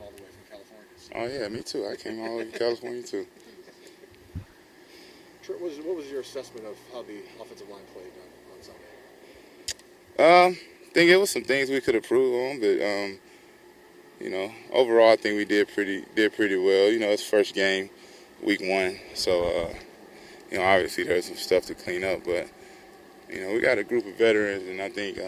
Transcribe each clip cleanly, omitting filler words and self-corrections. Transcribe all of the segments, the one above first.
all the way from California. Oh yeah, me too. I came all the way from California too. Trent, what was your assessment of how the offensive line played on Sunday? I think it was some things we could improve on, but overall I think we did pretty well. It's first game, week 1, so obviously there's some stuff to clean up, but we got a group of veterans, and I think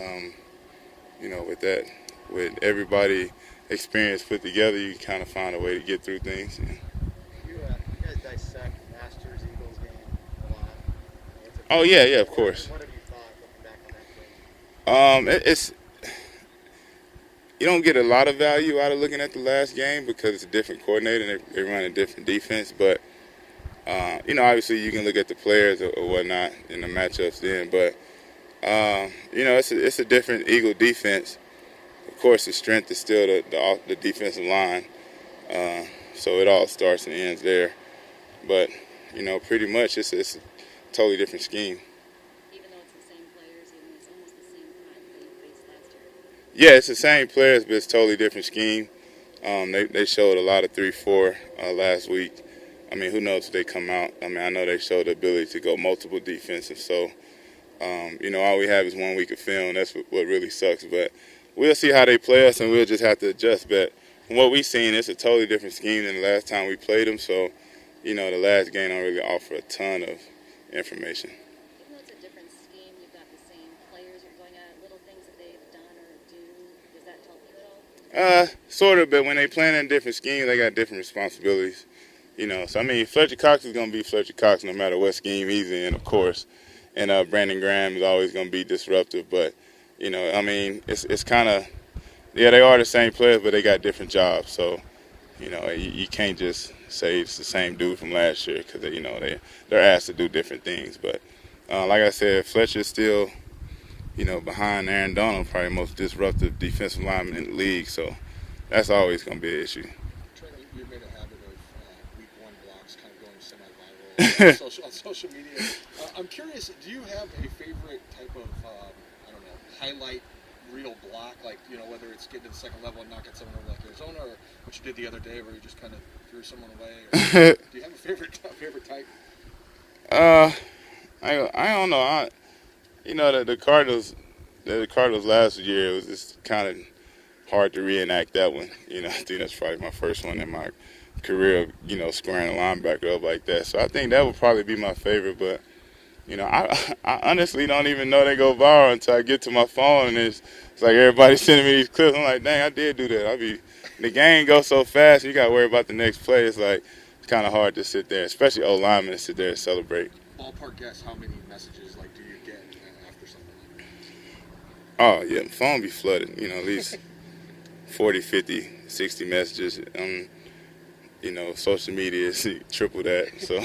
with everybody experience put together, you kind of find a way to get through things. You guys dissect last year's Eagles game a lot. Oh yeah, of course. What have you thought looking back on that game? It's you don't get a lot of value out of looking at the last game because it's a different coordinator and they run a different defense. But obviously you can look at the players or whatnot in the matchups then. But it's a different Eagle defense. Of course, the strength is still the defensive line. So it all starts and ends there. But pretty much it's a totally different scheme. Even though it's the same players, even though it's almost the same time they faced last year. Yeah, it's the same players, but it's a totally different scheme. They showed a lot of 3-4 last week. I mean, who knows if they come out. I mean, I know they showed the ability to go multiple defensive. So, all we have is 1 week of film. That's what really sucks. But we'll see how they play us, and we'll just have to adjust. But from what we've seen, it's a totally different scheme than the last time we played them. So, the last game don't really offer a ton of information. Even though it's a different scheme, you've got the same players you're going at, little things that they've done or do. Does that help you at all? Sort of, but when they play in a different scheme, they got different responsibilities. So I mean, Fletcher Cox is going to be Fletcher Cox no matter what scheme he's in, of course. And Brandon Graham is always going to be disruptive. But, I mean, it's kind of, yeah, they are the same players, but they got different jobs. So, you can't just say it's the same dude from last year because, they're asked to do different things. But, like I said, Fletcher's still, behind Aaron Donald, probably the most disruptive defensive lineman in the league. So that's always going to be an issue. Trent, you made a habit of week 1 blocks kind of going semi-viral on social media. I'm curious, do you have a favorite type of, highlight reel block, like, whether it's getting to the second level and knocking someone over like Arizona, or what you did the other day where you just kind of threw someone away? Or, do you have a favorite type? I don't know. The Cardinals last year, it was just kind of hard to reenact that one. I think that's probably my first one in my career of, squaring a linebacker up like that. So I think that would probably be my favorite. But, I honestly don't even know they go viral until I get to my phone and it's like everybody's sending me these clips. I'm like, dang, I did do that. The game goes so fast, you got to worry about the next play. It's like, it's kind of hard to sit there, especially old linemen, to sit there and celebrate. Ballpark guess, how many messages do you get after something like that? Oh, yeah, the phone be flooded, at least 40, 50, 60 messages. Social media is triple that. So,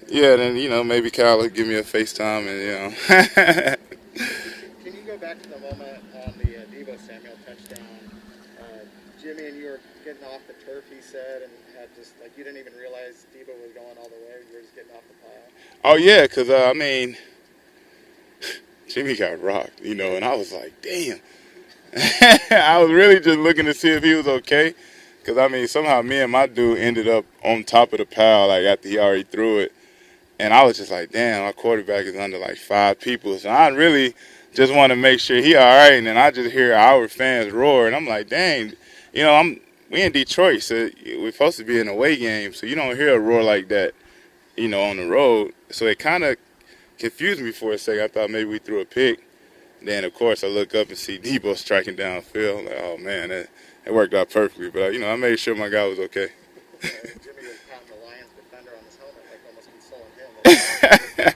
yeah, then, maybe Kyle will give me a FaceTime and, Can you go back to the moment on the Deebo Samuel touchdown? Jimmy and you were getting off the turf, he said, and had just, you didn't even realize Deebo was going all the way. You were just getting off the pile. Oh, yeah, because, Jimmy got rocked, and I was like, damn. I was really just looking to see if he was okay. Because, somehow me and my dude ended up on top of the pile, after he already threw it. And I was just like, damn, our quarterback is under, 5 people. So I really just want to make sure he all right. And then I just hear our fans roar. And I'm like, dang, we in Detroit, so we're supposed to be in an away game. So you don't hear a roar like that, on the road. So it kind of confused me for a second. I thought maybe we threw a pick. Then, of course, I look up and see Deebo striking downfield. I'm like, oh, man, that worked out perfectly. But, I made sure my guy was okay. Jimmy was patting the Lions defender on his helmet, almost consoling him.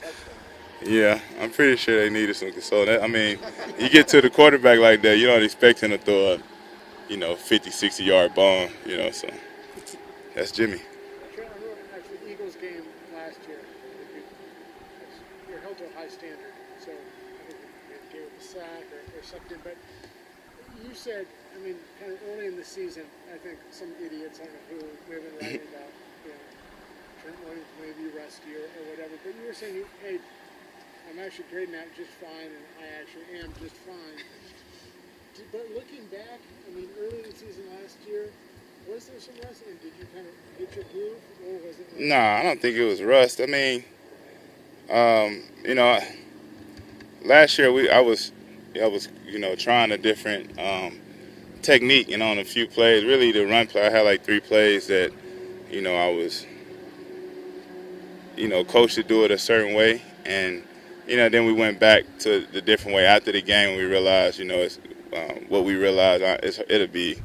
Yeah, I'm pretty sure they needed some consoling. You get to the quarterback like that, you don't expect him to throw a, 50, 60-yard bomb, so that's Jimmy. Trent, I wrote after the Eagles game last year, you're held to a high standard, so I think you gave up a sack or something, but you said, kind of early in the season, I think some idiots, I don't know who, may have been writing about, Trent Williams maybe rusty or whatever, but you were saying, hey, I'm actually grading that just fine, and I actually am just fine. But looking back, I mean, early in the season last year, was there some rust, and did you kind of get your groove, or was it? Nah, I don't think it was rust. I mean, you know, last year I was, you know, trying a different technique, and on a few plays, really the run play, I had like 3 plays that, you know, I was, you know, coached to do it a certain way, and you know, then we went back to the different way after the game. And we realized, you know, it's what we realized. It'll be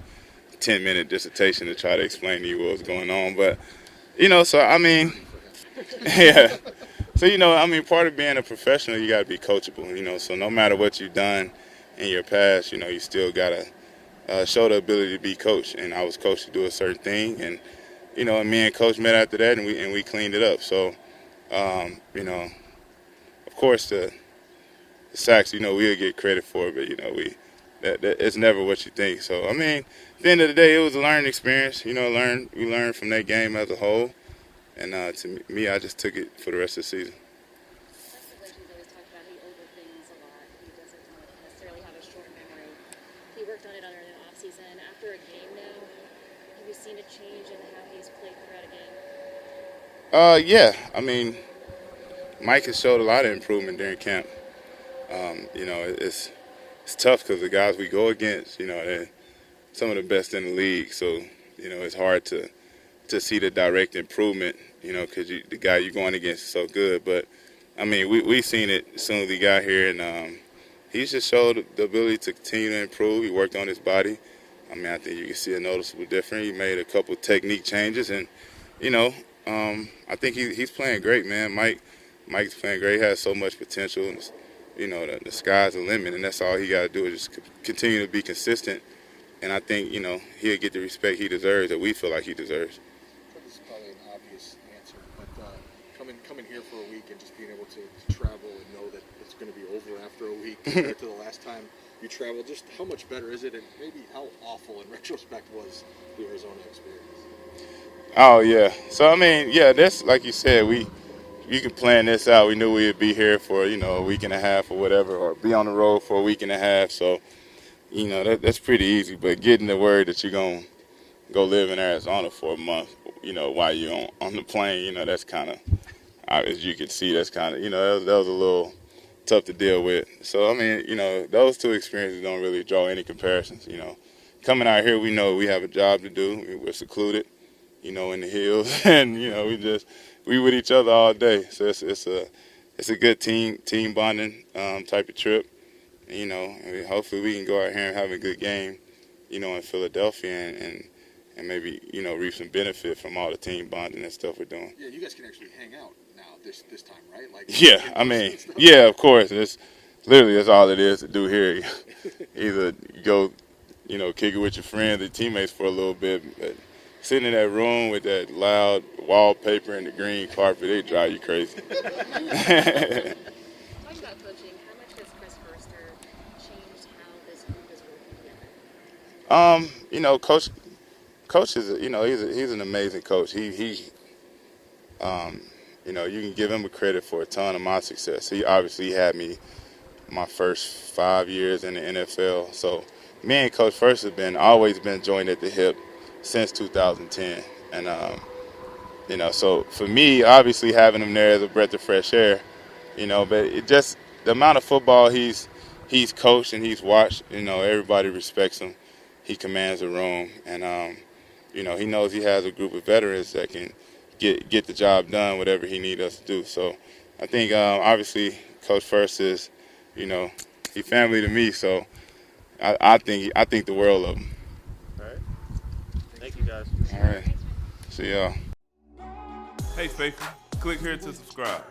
10-minute dissertation to try to explain to you what was going on, but you know, so I mean, yeah. So you know, I mean, part of being a professional, you got to be coachable. You know, so no matter what you've done in your past, you know, you still gotta show the ability to be coached. And I was coached to do a certain thing, and you know, me and Coach met after that, and we cleaned it up. So, you know, of course the sacks, you know, we'll get credit for it, but you know, that it's never what you think. So, I mean, at the end of the day, it was a learning experience. You know, we learned from that game as a whole, and to me, I just took it for the rest of the season. That's the way he's always talked about. He overthinks a lot. He doesn't necessarily have a short memory. He worked on it under the off season. After a game now, have you seen a change in how he's played throughout a game? Yeah. I mean, Mike has showed a lot of improvement during camp. You know, it's tough because the guys we go against, you know, they're some of the best in the league. So, you know, it's hard to see the direct improvement, you know, because the guy you're going against is so good. But, I mean, we seen it as soon as he got here, and he's just showed the ability to continue to improve. He worked on his body. I mean, I think you can see a noticeable difference. He made a couple technique changes, and, you know, I think he's playing great, man. Mike's playing great. He has so much potential. And, you know, the sky's the limit, and that's all he got to do is just continue to be consistent. And I think, you know, he'll get the respect he deserves that we feel like he deserves. This is probably an obvious answer, but coming here for a week and just being able to travel and know that it's going to be over after a week compared to the last time you traveled, just how much better is it, and maybe how awful in retrospect was the Arizona experience? Oh, yeah. So, I mean, yeah, that's like you said, you can plan this out. We knew we'd be here for, you know, a week and a half or whatever, or be on the road for a week and a half. So, you know, that's pretty easy. But getting the word that you're going to go live in Arizona for a month, you know, while you're on the plane, you know, that's kind of, as you can see, that's kind of, you know, that was a little tough to deal with. So, I mean, you know, those two experiences don't really draw any comparisons. You know, coming out here, we know we have a job to do. We're secluded, you know, in the hills, and, you know, we with each other all day. So it's a good team bonding type of trip. You know, and hopefully we can go out here and have a good game, you know, in Philadelphia and maybe, you know, reap some benefit from all the team bonding and stuff we're doing. Yeah, you guys can actually hang out now this time, right? Like, yeah, I mean, yeah, of course. It's literally that's all it is to do here. Either go, you know, kick it with your friends or teammates for a little bit. But sitting in that room with that loud wallpaper and the green carpet, they drive you crazy. Talking about coaching, how much has Chris Forster changed how this group is working together? You know, Coach is, you know, he's an amazing coach. You know, you can give him a credit for a ton of my success. He obviously had me my first 5 years in the NFL. So me and Coach First have always been joined at the hip since 2010. And, you know, so for me, obviously having him there is a breath of fresh air, you know, but it just the amount of football he's coached and he's watched, you know, everybody respects him. He commands the room. And, you know, he knows he has a group of veterans that can get the job done, whatever he needs us to do. So I think, obviously, Coach First is, you know, he family to me. So I think the world of him. All right. Thank you, guys. All right. See y'all. Hey, Faithful, click here to subscribe.